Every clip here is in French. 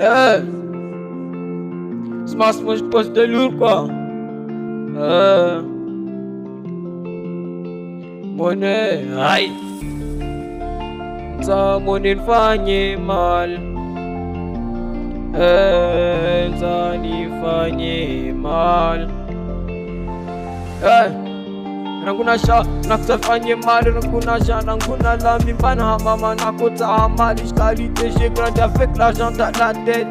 Eh, Smash, moi je pose de lourd quoi. Money, aïe. Ça, money nifanye mal. Ça nifanye mal. Nangunasha, nakutafanye mali, nangunasha, nangunalami, mbana mama, nakota mali, qualité, j'ai grandi avec l'argent dans la tête.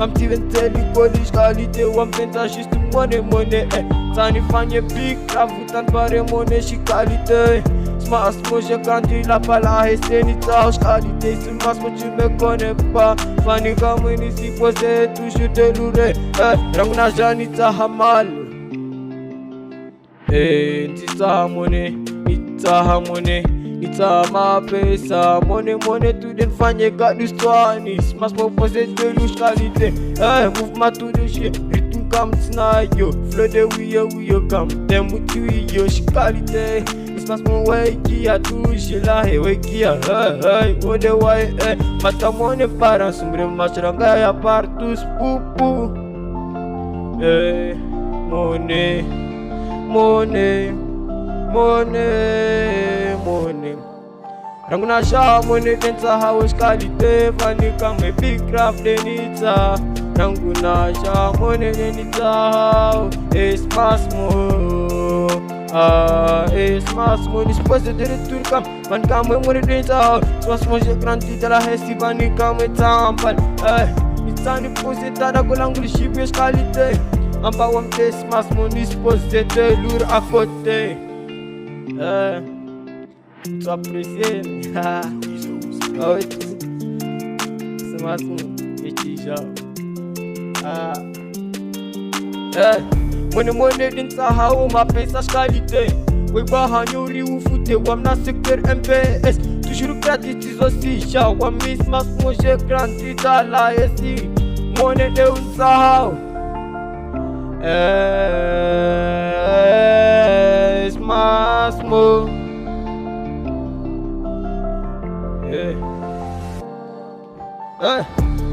Un petit ventel, collège, qualité, ou un pensa, juste money, ça nifanye big, la foutan pare money, j'ai qualité. Smash, moi j'ai grandi là bas là, et c'est ni tâche, qualité, smash, moi tu me connais pas. Fanny comme ici, posé, toujours de lourd, nangunasha, ni tahamal. Nitama pesa money tu den fanye gadu stwani smash mo pose de louche qualité mouvement tout de chien rythme comme snayo flow de we come dem tu yo qualité smash mo way qui a touché la way qui a on the way mata money para sumbre machranga ya partout pupu money. Rangunasha money densa house qualité Fanny come big craft denita. Rangunasha money denita. Smash mo. Smash mo dispose de retour comme Fanny come money densa. Smash mo j'ai grandi dans la hesti Fanny come tampal. Nitani pose tada golangul shibes qualité. Amba wamte smash mo dispose de lourd à côté. Tu apprécies. Oh, c'est ma son déjà. Money dinsa hao ma pesa qualité. We ba hanyuri ufute wamna secteur MPS. Toujours gratis aussi cha wa miss mas mo j'ai grandi dans la SI. Money dinsa hao. Smash mo.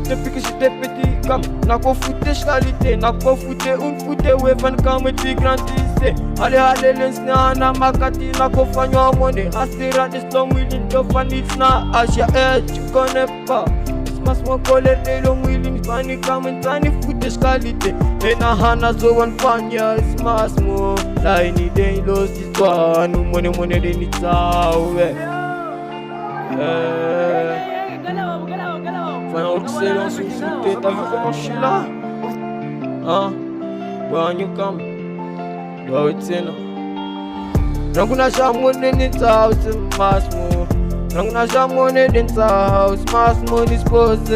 Depuis que j'étais petit, comme n'a pas fouté qualité, n'a pas fouté une fouté, ouais, fan comme tu grandissais. Allez, l'instant, n'a ma cati, n'a pas fait un monnaie. Astera, des longs wheeling, de fanny, n'a Asia, tu connais pas. Smash mon colère, des longs wheeling, fanny comme tani fouté qualité. Et n'a hana zo one fanya, smash mo. Là, il n'y a pas d'histoire, nous money, des nita, ouais. Enfin, excellent sur foot, t'as vu comment je suis là? Hein? When you come, do it in. Rangunasha money in the house, smash mo. Rangunasha money in the house, smash mo dispose.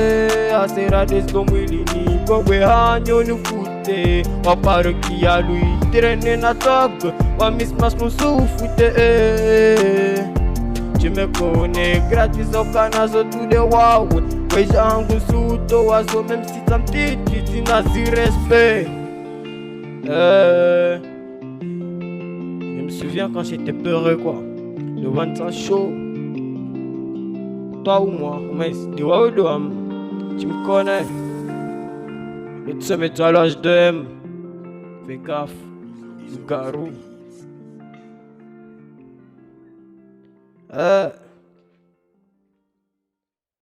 Asera des gomwili ni gomwe hanyo ni fute. Wa parokia lui trene na tog, wa miss smash mo sou fute. Tu me connais gratis au canazo tout de wow. Ouais j'engoue sous ton oiseau même si ça me dit tu n'as du respect. Je me souviens quand j'étais peureux quoi. Le one time show. Toi ou moi, mais de wow tu me connais. Le te met à l'âge de M. Fais gaffe, garou.